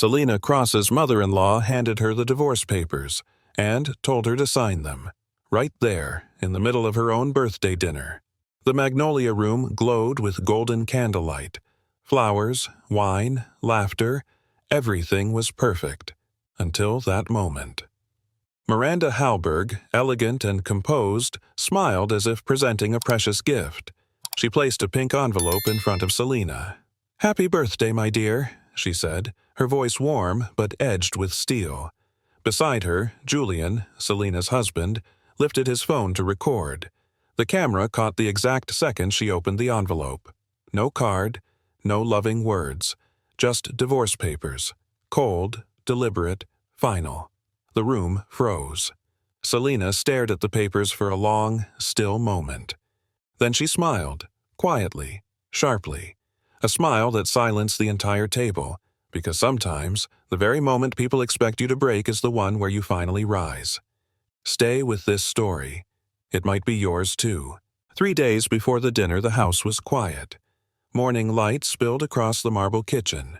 Selena Cross's mother-in-law handed her the divorce papers and told her to sign them, right there, in the middle of her own birthday dinner. The Magnolia Room glowed with golden candlelight. Flowers, wine, laughter, everything was perfect, until that moment. Miranda Hallberg, elegant and composed, smiled as if presenting a precious gift. She placed a pink envelope in front of Selena. "Happy birthday, my dear," she said, her voice warm but edged with steel. Beside her, Julian, Selena's husband, lifted his phone to record. The camera caught the exact second she opened the envelope. No card, no loving words, just divorce papers. Cold, deliberate, final. The room froze. Selena stared at the papers for a long, still moment. Then she smiled, quietly, sharply. A smile that silenced the entire table, because sometimes the very moment people expect you to break is the one where you finally rise. Stay with this story. It might be yours too. 3 days before the dinner, the house was quiet. Morning light spilled across the marble kitchen.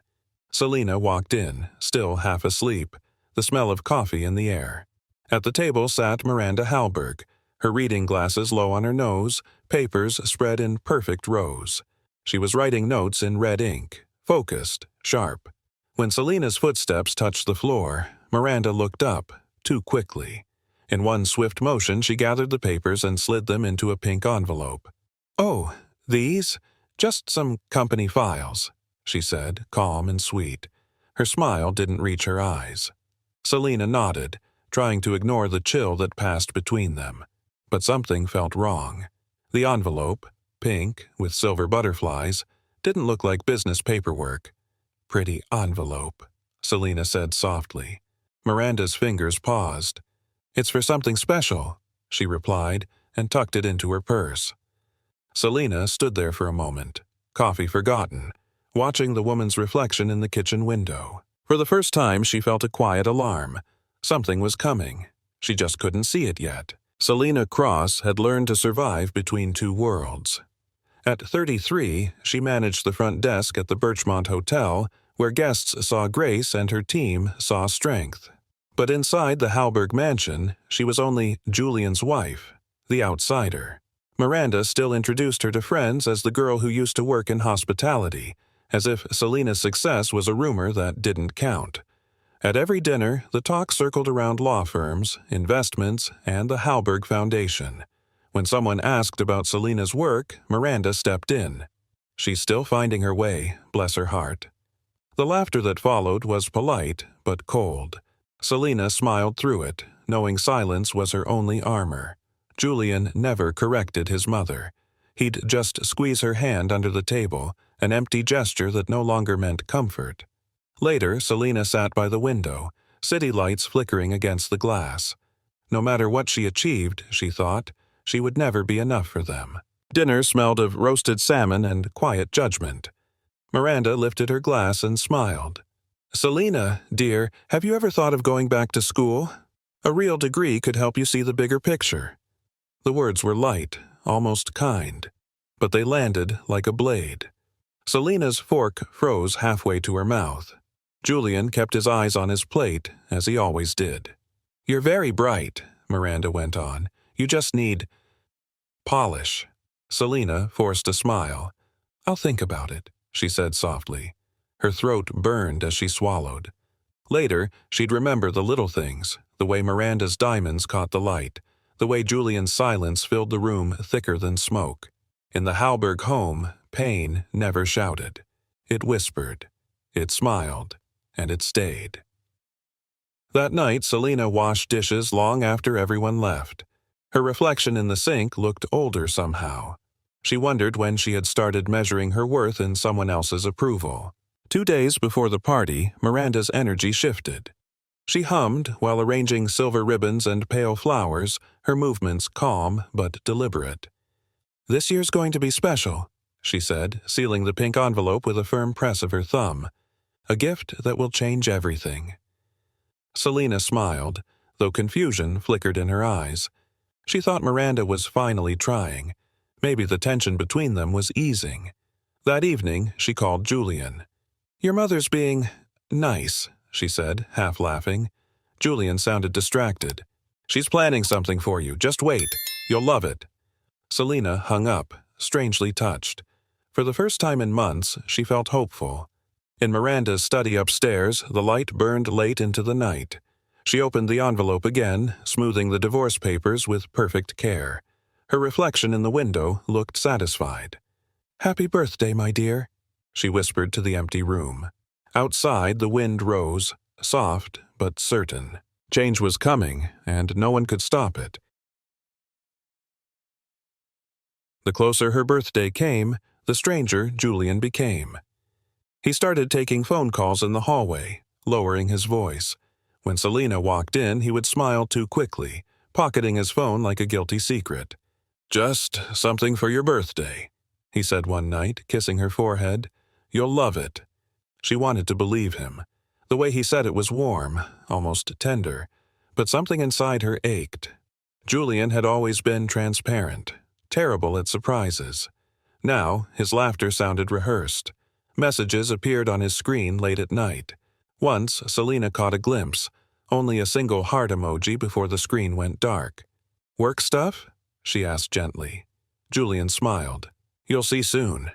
Selena walked in, still half asleep, the smell of coffee in the air. At the table sat Miranda Hallberg, her reading glasses low on her nose, papers spread in perfect rows. She was writing notes in red ink, focused, sharp. When Selena's footsteps touched the floor, Miranda looked up, too quickly. In one swift motion, she gathered the papers and slid them into a pink envelope. "Oh, these? Just some company files," she said, calm and sweet. Her smile didn't reach her eyes. Selena nodded, trying to ignore the chill that passed between them. But something felt wrong. The envelope, pink, with silver butterflies, didn't look like business paperwork. "Pretty envelope," Selena said softly. Miranda's fingers paused. "It's for something special," she replied, and tucked it into her purse. Selena stood there for a moment, coffee forgotten, watching the woman's reflection in the kitchen window. For the first time, she felt a quiet alarm. Something was coming. She just couldn't see it yet. Selena Cross had learned to survive between two worlds. At 33, she managed the front desk at the Birchmont Hotel, where guests saw grace and her team saw strength. But inside the Hallberg mansion, she was only Julian's wife, the outsider. Miranda still introduced her to friends as the girl who used to work in hospitality, as if Selena's success was a rumor that didn't count. At every dinner, the talk circled around law firms, investments, and the Hallberg Foundation. When someone asked about Selena's work, Miranda stepped in. She's still finding her way, bless her heart. The laughter that followed was polite, but cold. Selena smiled through it, knowing silence was her only armor. Julian never corrected his mother. He'd just squeeze her hand under the table, an empty gesture that no longer meant comfort. Later, Selena sat by the window, city lights flickering against the glass. No matter what she achieved, she thought, she would never be enough for them. Dinner smelled of roasted salmon and quiet judgment. Miranda lifted her glass and smiled. "Selena, dear, have you ever thought of going back to school? A real degree could help you see the bigger picture." The words were light, almost kind, but they landed like a blade. Selena's fork froze halfway to her mouth. Julian kept his eyes on his plate, as he always did. "You're very bright," Miranda went on. "You just need polish." Selena forced a smile. "I'll think about it," she said softly. Her throat burned as she swallowed. Later, she'd remember the little things, the way Miranda's diamonds caught the light, the way Julian's silence filled the room thicker than smoke. In the Hallberg home, pain never shouted. It whispered. It smiled. And it stayed. That night, Selena washed dishes long after everyone left. Her reflection in the sink looked older somehow. She wondered when she had started measuring her worth in someone else's approval. 2 days before the party, Miranda's energy shifted. She hummed while arranging silver ribbons and pale flowers, her movements calm but deliberate. "This year's going to be special," she said, sealing the pink envelope with a firm press of her thumb. "A gift that will change everything." Selena smiled, though confusion flickered in her eyes. She thought Miranda was finally trying. Maybe the tension between them was easing. That evening, she called Julian. "Your mother's being Nice, she said, half laughing. Julian sounded distracted. She's planning something for you. Just wait. You'll love it. Selena hung up, strangely touched. For the first time in months, she felt hopeful. In Miranda's study upstairs, the light burned late into the night. She opened the envelope again, smoothing the divorce papers with perfect care. Her reflection in the window looked satisfied. "Happy birthday, my dear," she whispered to the empty room. Outside, the wind rose, soft but certain. Change was coming, and no one could stop it. The closer her birthday came, the stranger Julian became. He started taking phone calls in the hallway, lowering his voice. When Selena walked in, he would smile too quickly, pocketing his phone like a guilty secret. "Just something for your birthday," he said one night, kissing her forehead. "You'll love it." She wanted to believe him. The way he said it was warm, almost tender, but something inside her ached. Julian had always been transparent, terrible at surprises. Now, his laughter sounded rehearsed. Messages appeared on his screen late at night. Once, Selena caught a glimpse, only a single heart emoji before the screen went dark. "Work stuff?" she asked gently. Julian smiled. "You'll see soon."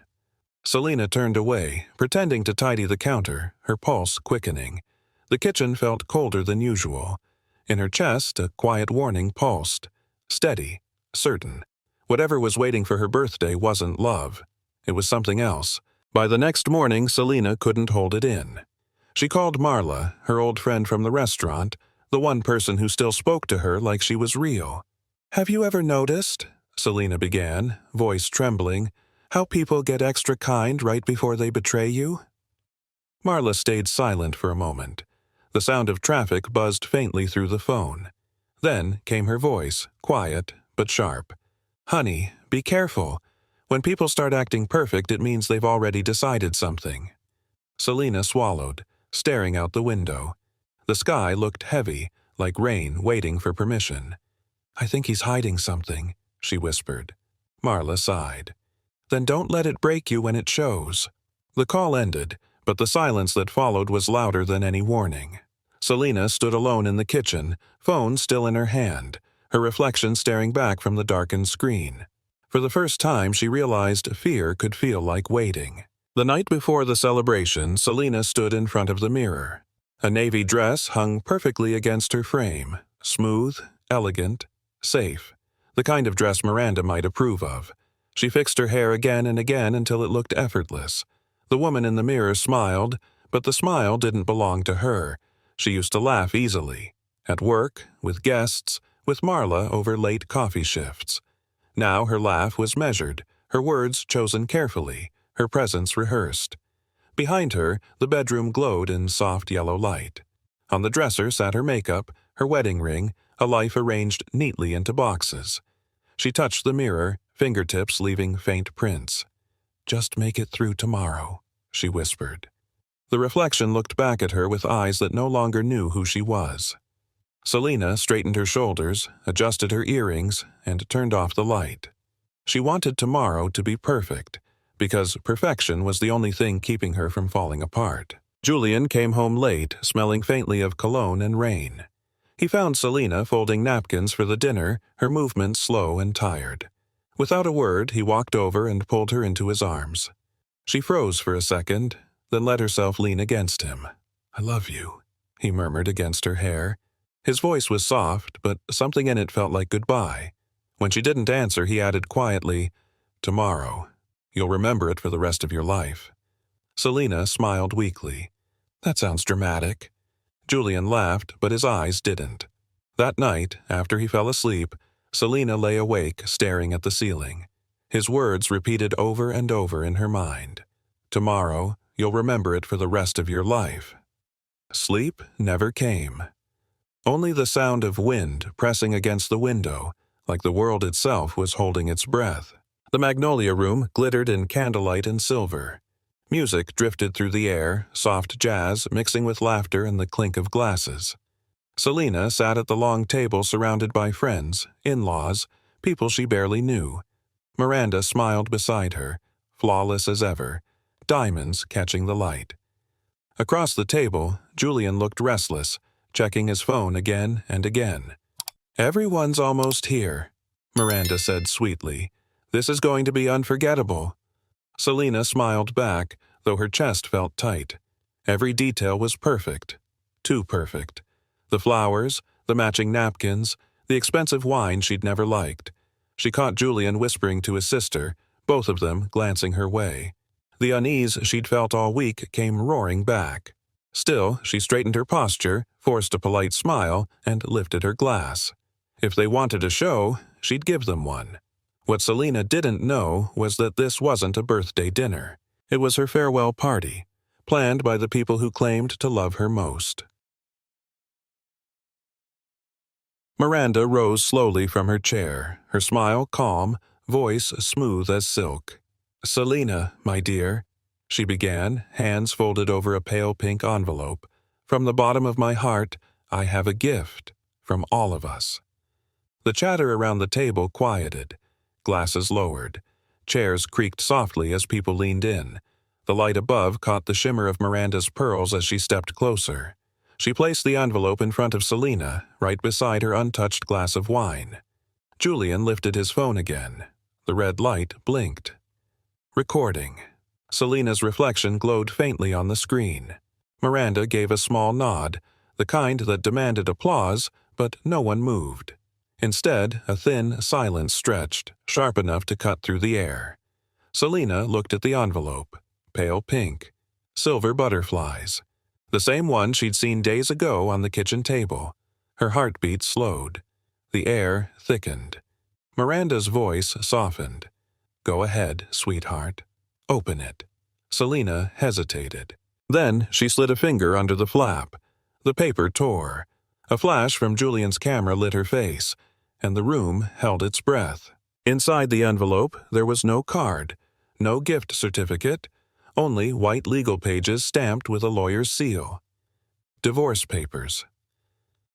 Selena turned away, pretending to tidy the counter, her pulse quickening. The kitchen felt colder than usual. In her chest, a quiet warning pulsed. Steady, certain. Whatever was waiting for her birthday wasn't love. It was something else. By the next morning, Selena couldn't hold it in. She called Marla, her old friend from the restaurant, the one person who still spoke to her like she was real. "Have you ever noticed," Selena began, voice trembling, "how people get extra kind right before they betray you?" Marla stayed silent for a moment. The sound of traffic buzzed faintly through the phone. Then came her voice, quiet but sharp. "Honey, be careful. When people start acting perfect, it means they've already decided something." Selena swallowed, staring out the window. The sky looked heavy, like rain waiting for permission. "I think he's hiding something," she whispered. Marla sighed. "Then don't let it break you when it shows." The call ended, but the silence that followed was louder than any warning. Selena stood alone in the kitchen, phone still in her hand, her reflection staring back from the darkened screen. For the first time, she realized fear could feel like waiting. The night before the celebration, Selena stood in front of the mirror. A navy dress hung perfectly against her frame, smooth, elegant, safe, the kind of dress Miranda might approve of. She fixed her hair again and again until it looked effortless. The woman in the mirror smiled, but the smile didn't belong to her. She used to laugh easily. At work, with guests, with Marla over late coffee shifts. Now her laugh was measured, her words chosen carefully, her presence rehearsed. Behind her, the bedroom glowed in soft yellow light. On the dresser sat her makeup, her wedding ring, a life arranged neatly into boxes. She touched the mirror, fingertips leaving faint prints. "Just make it through tomorrow," she whispered. The reflection looked back at her with eyes that no longer knew who she was. Selena straightened her shoulders, adjusted her earrings, and turned off the light. She wanted tomorrow to be perfect, because perfection was the only thing keeping her from falling apart. Julian came home late, smelling faintly of cologne and rain. He found Selena folding napkins for the dinner, her movements slow and tired. Without a word, he walked over and pulled her into his arms. She froze for a second, then let herself lean against him. "I love you," he murmured against her hair. His voice was soft, but something in it felt like goodbye. When she didn't answer, he added quietly, "Tomorrow. You'll remember it for the rest of your life." Selena smiled weakly. "That sounds dramatic." Julian laughed, but his eyes didn't. That night, after he fell asleep, Selena lay awake, staring at the ceiling. His words repeated over and over in her mind. "Tomorrow, you'll remember it for the rest of your life." Sleep never came. Only the sound of wind pressing against the window, like the world itself was holding its breath. The magnolia room glittered in candlelight and silver. Music drifted through the air, soft jazz mixing with laughter and the clink of glasses. Selena sat at the long table surrounded by friends, in-laws, people she barely knew. Miranda smiled beside her, flawless as ever, diamonds catching the light. Across the table, Julian looked restless, checking his phone again and again. "Everyone's almost here," Miranda said sweetly. "This is going to be unforgettable." Selena smiled back, though her chest felt tight. Every detail was perfect. Too perfect. The flowers, the matching napkins, the expensive wine she'd never liked. She caught Julian whispering to his sister, both of them glancing her way. The unease she'd felt all week came roaring back. Still, she straightened her posture, forced a polite smile, and lifted her glass. If they wanted a show, she'd give them one. What Selena didn't know was that this wasn't a birthday dinner. It was her farewell party, planned by the people who claimed to love her most. Miranda rose slowly from her chair, her smile calm, voice smooth as silk. "Selena, my dear," she began, hands folded over a pale pink envelope. "From the bottom of my heart, I have a gift from all of us." The chatter around the table quieted. Glasses lowered. Chairs creaked softly as people leaned in. The light above caught the shimmer of Miranda's pearls as she stepped closer. She placed the envelope in front of Selena, right beside her untouched glass of wine. Julian lifted his phone again. The red light blinked. Recording. Selena's reflection glowed faintly on the screen. Miranda gave a small nod, the kind that demanded applause, but no one moved. Instead, a thin silence stretched, sharp enough to cut through the air. Selena looked at the envelope. Pale pink. Silver butterflies. The same one she'd seen days ago on the kitchen table. Her heartbeat slowed. The air thickened. Miranda's voice softened. "Go ahead, sweetheart. Open it." Selena hesitated. Then she slid a finger under the flap. The paper tore. A flash from Julian's camera lit her face, and the room held its breath. Inside the envelope, there was no card, no gift certificate, only white legal pages stamped with a lawyer's seal. Divorce papers.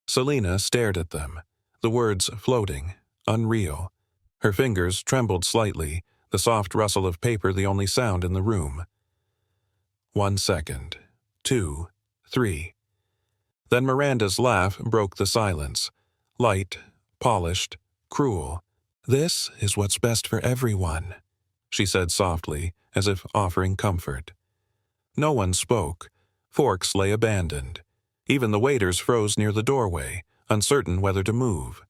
Selena stared at them, the words floating, unreal. Her fingers trembled slightly, the soft rustle of paper the only sound in the room. 1 second. 2. 3. Then Miranda's laugh broke the silence. Light, polished, cruel. "This is what's best for everyone," she said softly, as if offering comfort. No one spoke. Forks lay abandoned. Even the waiters froze near the doorway, uncertain whether to move.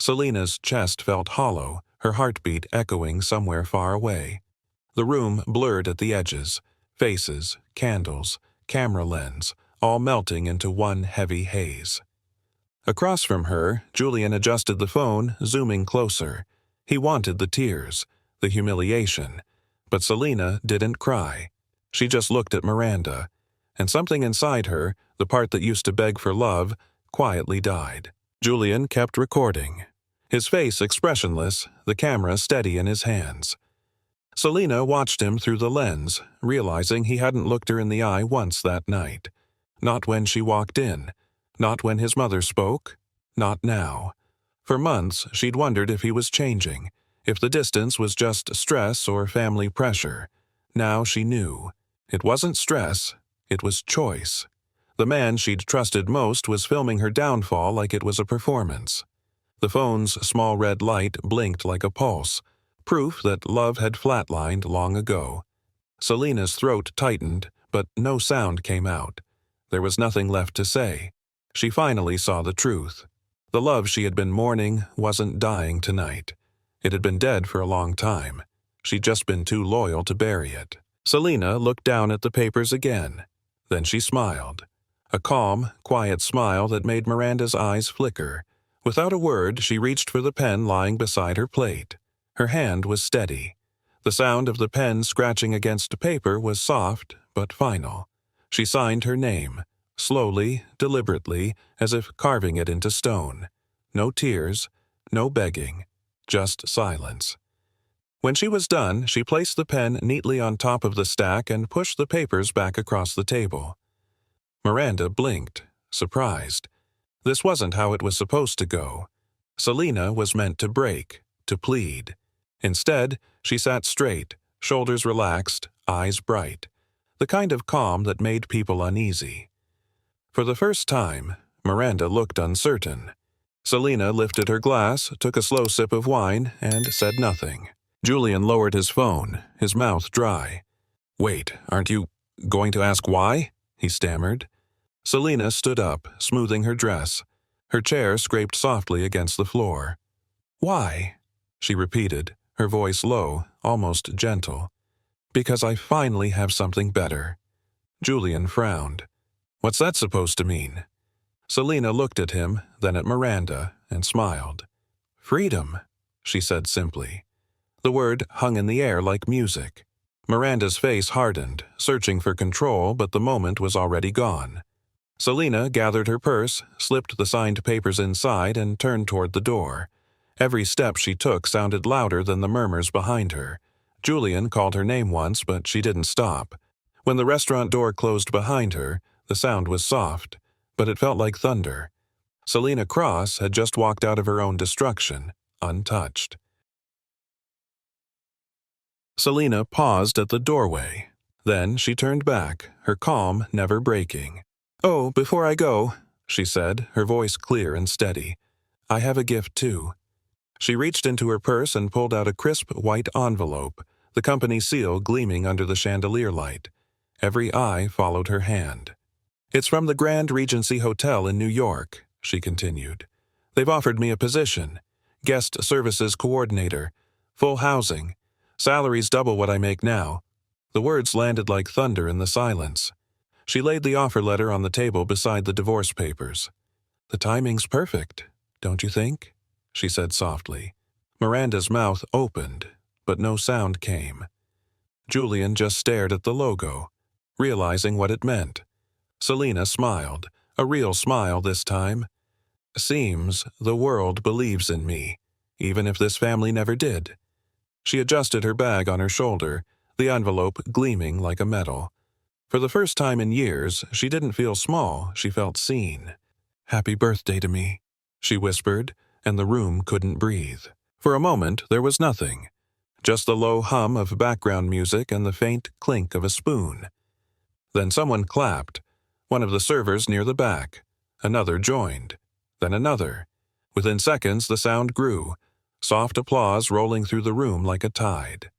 Selena's chest felt hollow, her heartbeat echoing somewhere far away. The room blurred at the edges. Faces, candles, camera lens, all melting into one heavy haze. Across from her, Julian adjusted the phone, zooming closer. He wanted the tears, the humiliation. But Selena didn't cry. She just looked at Miranda, and something inside her, the part that used to beg for love, quietly died. Julian kept recording. His face expressionless, the camera steady in his hands. Selena watched him through the lens, realizing he hadn't looked her in the eye once that night. Not when she walked in. Not when his mother spoke. Not now. For months, she'd wondered if he was changing, if the distance was just stress or family pressure. Now she knew. It wasn't stress, it was choice. The man she'd trusted most was filming her downfall like it was a performance. The phone's small red light blinked like a pulse, proof that love had flatlined long ago. Selena's throat tightened, but no sound came out. There was nothing left to say. She finally saw the truth. The love she had been mourning wasn't dying tonight. It had been dead for a long time. She'd just been too loyal to bury it. Selena looked down at the papers again. Then she smiled. A calm, quiet smile that made Miranda's eyes flicker. Without a word, she reached for the pen lying beside her plate. Her hand was steady. The sound of the pen scratching against paper was soft but final. She signed her name, slowly, deliberately, as if carving it into stone. No tears, no begging, just silence. When she was done, she placed the pen neatly on top of the stack and pushed the papers back across the table. Miranda blinked, surprised. This wasn't how it was supposed to go. Selena was meant to break, to plead. Instead, she sat straight, shoulders relaxed, eyes bright. the kind of calm that made people uneasy. For the first time, Miranda looked uncertain. Selena lifted her glass, took a slow sip of wine, and said nothing. Julian lowered his phone, his mouth dry. "Wait, aren't you going to ask why?" he stammered. Selena stood up, smoothing her dress. Her chair scraped softly against the floor. "Why?" she repeated, her voice low, almost gentle. "Because I finally have something better." Julian frowned. "What's that supposed to mean?" Selena looked at him, then at Miranda, and smiled. "Freedom," she said simply. The word hung in the air like music. Miranda's face hardened, searching for control, but the moment was already gone. Selena gathered her purse, slipped the signed papers inside, and turned toward the door. Every step she took sounded louder than the murmurs behind her. Julian called her name once, but she didn't stop. When the restaurant door closed behind her, the sound was soft, but it felt like thunder. Selena Cross had just walked out of her own destruction, untouched. Selena paused at the doorway. Then she turned back, her calm never breaking. "Oh, before I go," she said, her voice clear and steady, "I have a gift too." She reached into her purse and pulled out a crisp white envelope, the company seal gleaming under the chandelier light. Every eye followed her hand. "It's from the Grand Regency Hotel in New York," she continued. "They've offered me a position, guest services coordinator, full housing, salary's double what I make now." The words landed like thunder in the silence. She laid the offer letter on the table beside the divorce papers. "The timing's perfect, don't you think?" she said softly. Miranda's mouth opened, but no sound came. Julian just stared at the logo, realizing what it meant. Selena smiled, a real smile this time. "Seems the world believes in me, even if this family never did." She adjusted her bag on her shoulder, the envelope gleaming like a medal. For the first time in years, she didn't feel small, she felt seen. "Happy birthday to me," she whispered, and the room couldn't breathe. For a moment, there was nothing. Just the low hum of background music and the faint clink of a spoon. Then someone clapped, one of the servers near the back. Another joined. Then another. Within seconds, the sound grew, soft applause rolling through the room like a tide.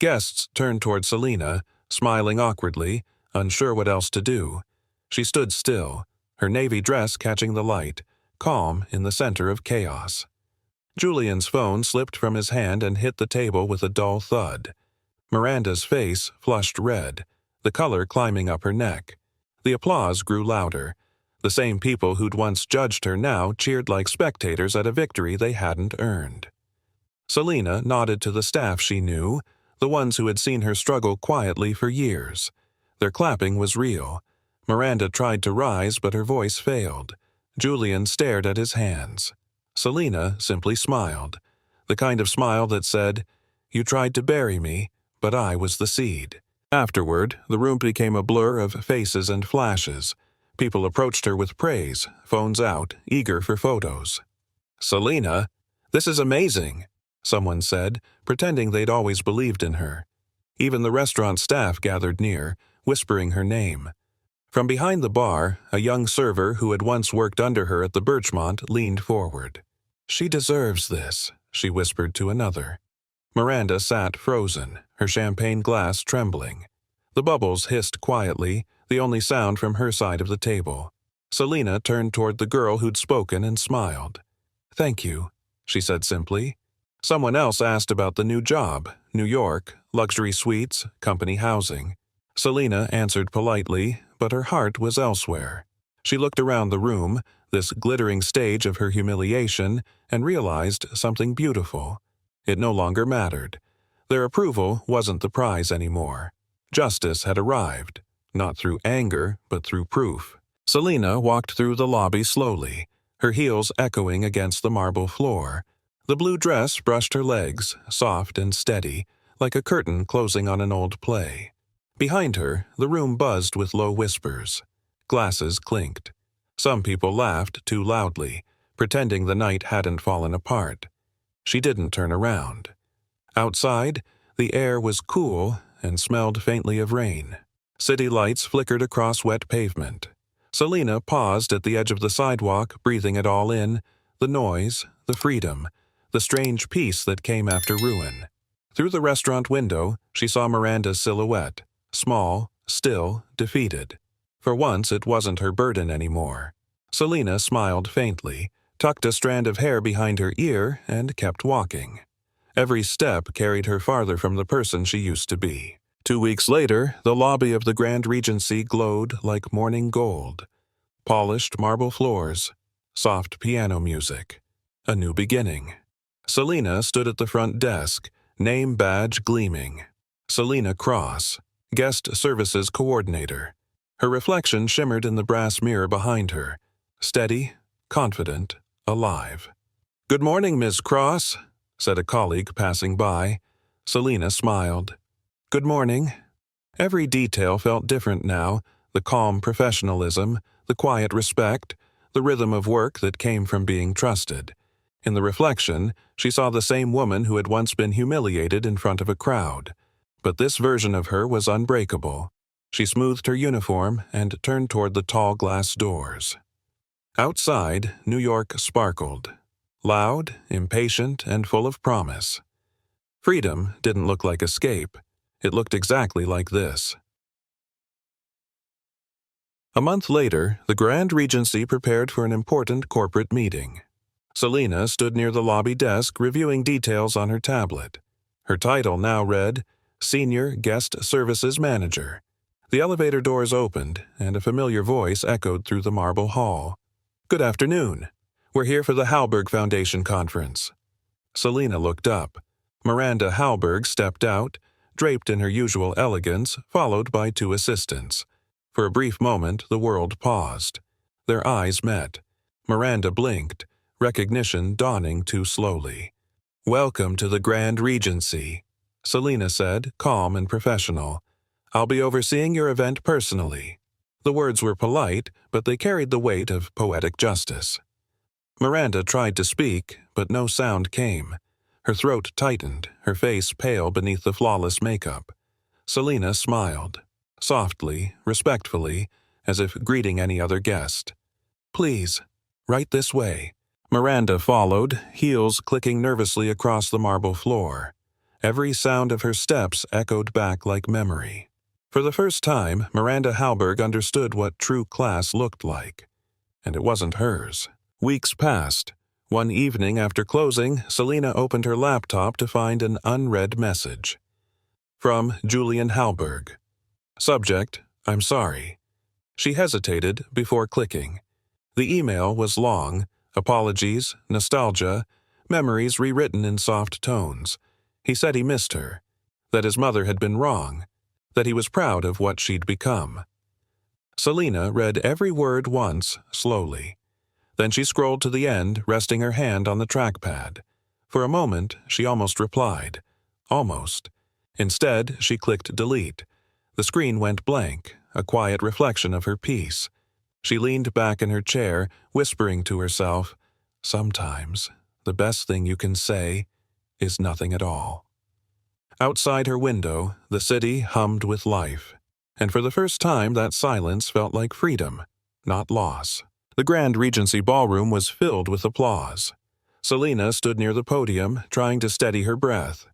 Guests turned toward Selena, smiling awkwardly, unsure what else to do. She stood still, her navy dress catching the light, calm in the center of chaos. Julian's phone slipped from his hand and hit the table with a dull thud. Miranda's face flushed red, the color climbing up her neck. The applause grew louder. The same people who'd once judged her now cheered like spectators at a victory they hadn't earned. Selena nodded to the staff she knew, the ones who had seen her struggle quietly for years. Their clapping was real. Miranda tried to rise, but her voice failed. Julian stared at his hands. Selena simply smiled, the kind of smile that said, "You tried to bury me, but I was the seed." Afterward, the room became a blur of faces and flashes. People approached her with praise, phones out, eager for photos. "Selena, this is amazing," someone said, pretending they'd always believed in her. Even the restaurant staff gathered near, whispering her name. From behind the bar, a young server who had once worked under her at the Birchmont leaned forward. "She deserves this," she whispered to another. Miranda sat frozen, her champagne glass trembling. The bubbles hissed quietly, the only sound from her side of the table. Selena turned toward the girl who'd spoken and smiled. "Thank you," she said simply. Someone else asked about the new job, New York, luxury suites, company housing. Selena answered politely, but her heart was elsewhere. She looked around the room, this glittering stage of her humiliation, and realized something beautiful. It no longer mattered. Their approval wasn't the prize anymore. Justice had arrived, not through anger, but through proof. Selena walked through the lobby slowly, her heels echoing against the marble floor. The blue dress brushed her legs, soft and steady, like a curtain closing on an old play. Behind her, the room buzzed with low whispers. Glasses clinked. Some people laughed too loudly, pretending the night hadn't fallen apart. She didn't turn around. Outside, the air was cool and smelled faintly of rain. City lights flickered across wet pavement. Selena paused at the edge of the sidewalk, breathing it all in, the noise, the freedom, the strange peace that came after ruin. Through the restaurant window, she saw Miranda's silhouette, small, still, defeated. For once, it wasn't her burden anymore. Selena smiled faintly, tucked a strand of hair behind her ear, and kept walking. Every step carried her farther from the person she used to be. 2 weeks later, the lobby of the Grand Regency glowed like morning gold. Polished marble floors, soft piano music. A new beginning. Selena stood at the front desk, name badge gleaming. Selena Cross, Guest Services Coordinator. Her reflection shimmered in the brass mirror behind her, steady, confident, alive. "Good morning, Ms. Cross," said a colleague passing by. Selena smiled. "Good morning." Every detail felt different now, the calm professionalism, the quiet respect, the rhythm of work that came from being trusted. In the reflection, she saw the same woman who had once been humiliated in front of a crowd. But this version of her was unbreakable. She smoothed her uniform and turned toward the tall glass doors. Outside, New York sparkled. Loud, impatient, and full of promise. Freedom didn't look like escape. It looked exactly like this. A month later, the Grand Regency prepared for an important corporate meeting. Selena stood near the lobby desk reviewing details on her tablet. Her title now read, Senior Guest Services Manager. The elevator doors opened, and a familiar voice echoed through the marble hall. "Good afternoon. We're here for the Hallberg Foundation conference." Selena looked up. Miranda Hallberg stepped out, draped in her usual elegance, followed by 2 assistants. For a brief moment, the world paused. Their eyes met. Miranda blinked, recognition dawning too slowly. "Welcome to the Grand Regency," Selena said, calm and professional. "I'll be overseeing your event personally." The words were polite, but they carried the weight of poetic justice. Miranda tried to speak, but no sound came. Her throat tightened, her face pale beneath the flawless makeup. Selena smiled, softly, respectfully, as if greeting any other guest. "Please, right this way." Miranda followed, heels clicking nervously across the marble floor. Every sound of her steps echoed back like memory. For the first time, Miranda Hallberg understood what true class looked like. And it wasn't hers. Weeks passed. One evening after closing, Selena opened her laptop to find an unread message. From Julian Hallberg. Subject, "I'm sorry." She hesitated before clicking. The email was long, apologies, nostalgia, memories rewritten in soft tones. He said he missed her, that his mother had been wrong, that he was proud of what she'd become. Selena read every word once, slowly. Then she scrolled to the end, resting her hand on the trackpad. For a moment, she almost replied. Almost. Instead, she clicked delete. The screen went blank, a quiet reflection of her peace. She leaned back in her chair, whispering to herself, "Sometimes, the best thing you can say is nothing at all." Outside her window, the city hummed with life. And for the first time, that silence felt like freedom, not loss. The Grand Regency ballroom was filled with applause. Selena stood near the podium, trying to steady her breath.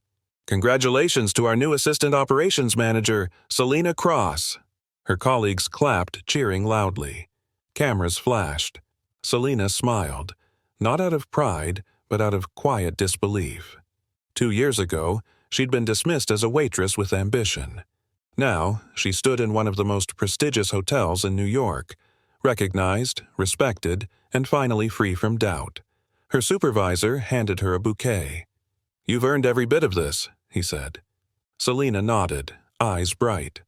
"Congratulations to our new Assistant Operations Manager, Selena Cross." Her colleagues clapped, cheering loudly. Cameras flashed. Selena smiled, not out of pride, but out of quiet disbelief. 2 years ago, she'd been dismissed as a waitress with ambition. Now, she stood in one of the most prestigious hotels in New York, recognized, respected, and finally free from doubt. Her supervisor handed her a bouquet. "You've earned every bit of this," he said. Selena nodded, eyes bright.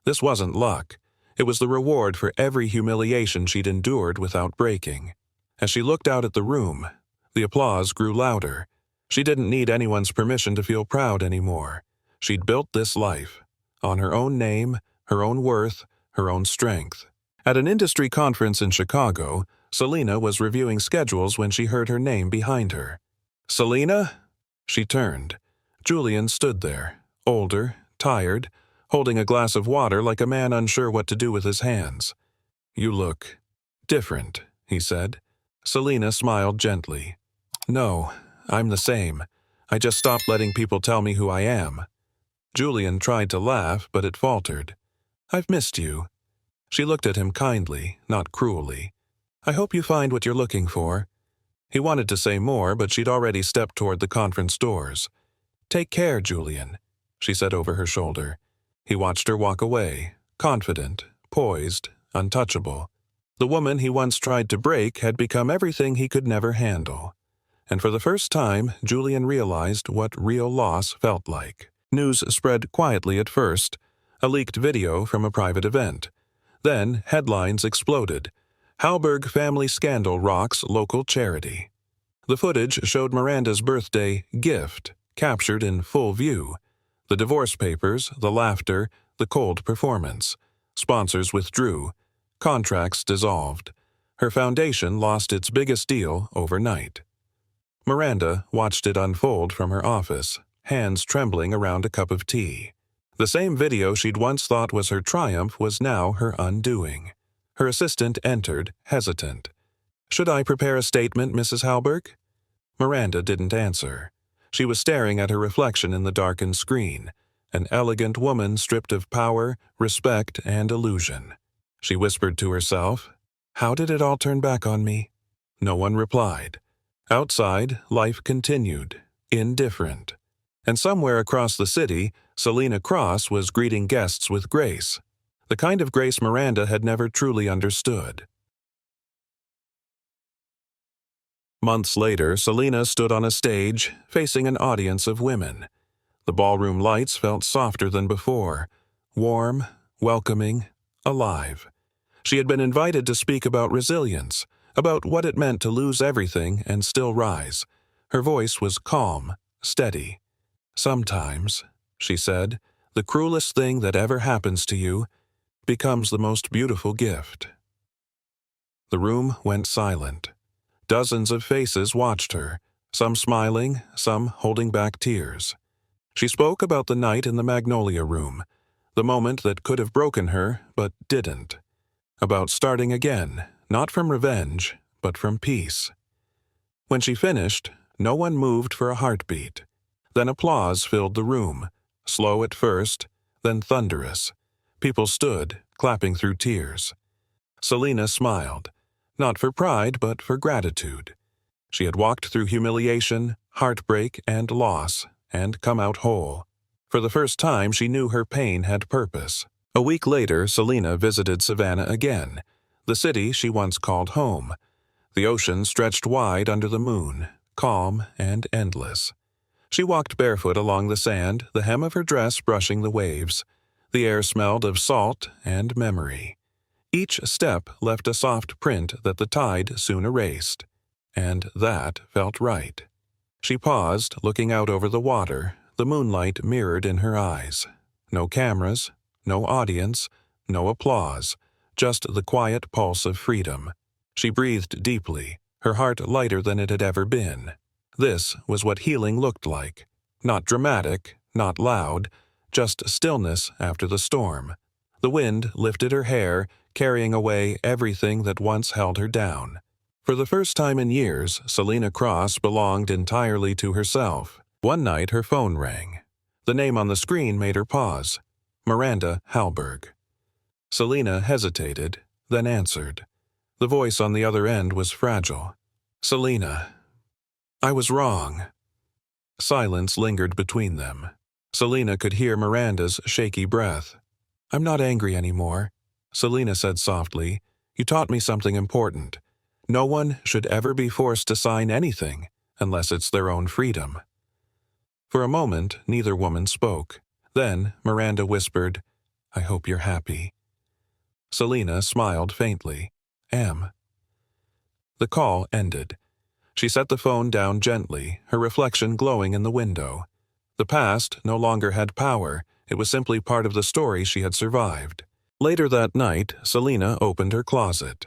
This wasn't luck. It was the reward for every humiliation she'd endured without breaking. As she looked out at the room, the applause grew louder. She didn't need anyone's permission to feel proud anymore. She'd built this life, on her own name, her own worth, her own strength. At an industry conference in Chicago, Selena was reviewing schedules when she heard her name behind her. "Selena?" She turned. Julian stood there, older, tired, holding a glass of water like a man unsure what to do with his hands. "You look different," he said. Selena smiled gently. "No, I'm the same. I just stopped letting people tell me who I am." Julian tried to laugh, but it faltered. "I've missed you." She looked at him kindly, not cruelly. "I hope you find what you're looking for." He wanted to say more, but she'd already stepped toward the conference doors. "Take care, Julian," she said over her shoulder. He watched her walk away, confident, poised, untouchable. The woman he once tried to break had become everything he could never handle. And for the first time, Julian realized what real loss felt like. News spread quietly at first, a leaked video from a private event. Then, headlines exploded. "Halberg family scandal rocks local charity." The footage showed Miranda's birthday gift, captured in full view. The divorce papers, the laughter, the cold performance. Sponsors withdrew. Contracts dissolved. Her foundation lost its biggest deal overnight. Miranda watched it unfold from her office, hands trembling around a cup of tea. The same video she'd once thought was her triumph was now her undoing. Her assistant entered, hesitant. "Should I prepare a statement, Mrs. Halberg?" Miranda didn't answer. She was staring at her reflection in the darkened screen, an elegant woman stripped of power, respect, and illusion. She whispered to herself, "How did it all turn back on me?" No one replied. Outside, life continued, indifferent. And somewhere across the city, Selena Cross was greeting guests with grace, the kind of grace Miranda had never truly understood. Months later, Selena stood on a stage, facing an audience of women. The ballroom lights felt softer than before, warm, welcoming, alive. She had been invited to speak about resilience, about what it meant to lose everything and still rise. Her voice was calm, steady. "Sometimes," she said, "the cruelest thing that ever happens to you becomes the most beautiful gift." The room went silent. Dozens of faces watched her, some smiling, some holding back tears. She spoke about the night in the Magnolia Room, the moment that could have broken her but didn't. About starting again, not from revenge, but from peace. When she finished, no one moved for a heartbeat. Then applause filled the room, slow at first, then thunderous. People stood, clapping through tears. Selena smiled, not for pride but for gratitude. She had walked through humiliation, heartbreak, and loss, and come out whole. For the first time, she knew her pain had purpose. A week later, Selena visited Savannah again, the city she once called home. The ocean stretched wide under the moon, calm and endless. She walked barefoot along the sand, the hem of her dress brushing the waves. The air smelled of salt and memory. Each step left a soft print that the tide soon erased. And that felt right. She paused, looking out over the water, the moonlight mirrored in her eyes. No cameras, no audience, no applause, just the quiet pulse of freedom. She breathed deeply, her heart lighter than it had ever been. This was what healing looked like. Not dramatic, not loud, just stillness after the storm. The wind lifted her hair, carrying away everything that once held her down. For the first time in years, Selena Cross belonged entirely to herself. One night her phone rang. The name on the screen made her pause. Miranda Halberg. Selena hesitated, then answered. The voice on the other end was fragile. "Selena, I was wrong." Silence lingered between them. Selena could hear Miranda's shaky breath. "I'm not angry anymore," Selena said softly. "You taught me something important. No one should ever be forced to sign anything unless it's their own freedom." For a moment, neither woman spoke. Then Miranda whispered, "I hope you're happy." Selena smiled faintly. "Am." The call ended. She set the phone down gently, her reflection glowing in the window. The past no longer had power, it was simply part of the story she had survived. Later that night, Selena opened her closet.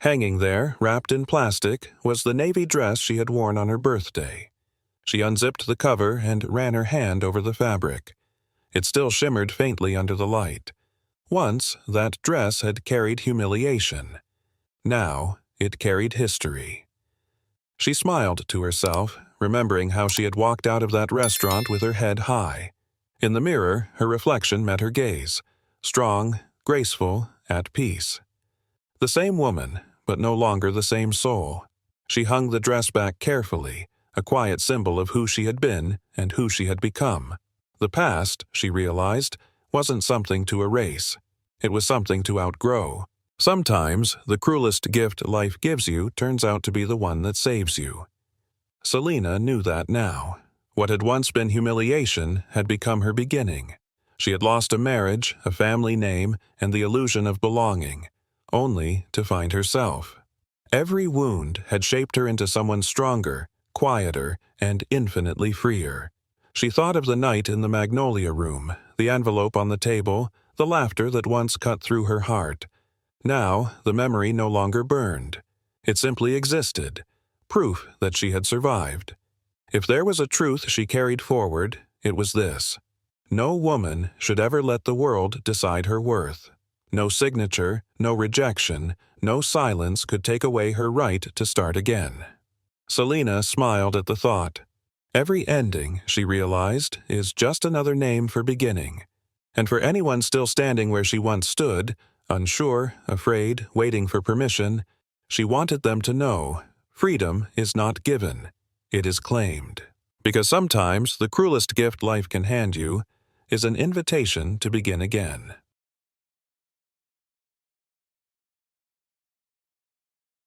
Hanging there, wrapped in plastic, was the navy dress she had worn on her birthday. She unzipped the cover and ran her hand over the fabric. It still shimmered faintly under the light. Once, that dress had carried humiliation. Now, it carried history. She smiled to herself, remembering how she had walked out of that restaurant with her head high. In the mirror, her reflection met her gaze, strong, graceful, at peace. The same woman, but no longer the same soul. She hung the dress back carefully, a quiet symbol of who she had been and who she had become. The past, she realized, wasn't something to erase. It was something to outgrow. Sometimes, the cruelest gift life gives you turns out to be the one that saves you. Selena knew that now. What had once been humiliation had become her beginning. She had lost a marriage, a family name, and the illusion of belonging, only to find herself. Every wound had shaped her into someone stronger, quieter, and infinitely freer. She thought of the night in the Magnolia Room, the envelope on the table, the laughter that once cut through her heart. Now, the memory no longer burned. It simply existed, proof that she had survived. If there was a truth she carried forward, it was this: no woman should ever let the world decide her worth. No signature, no rejection, no silence could take away her right to start again. Selena smiled at the thought. Every ending, she realized, is just another name for beginning. And for anyone still standing where she once stood, unsure, afraid, waiting for permission, she wanted them to know, freedom is not given, it is claimed. Because sometimes the cruelest gift life can hand you is an invitation to begin again.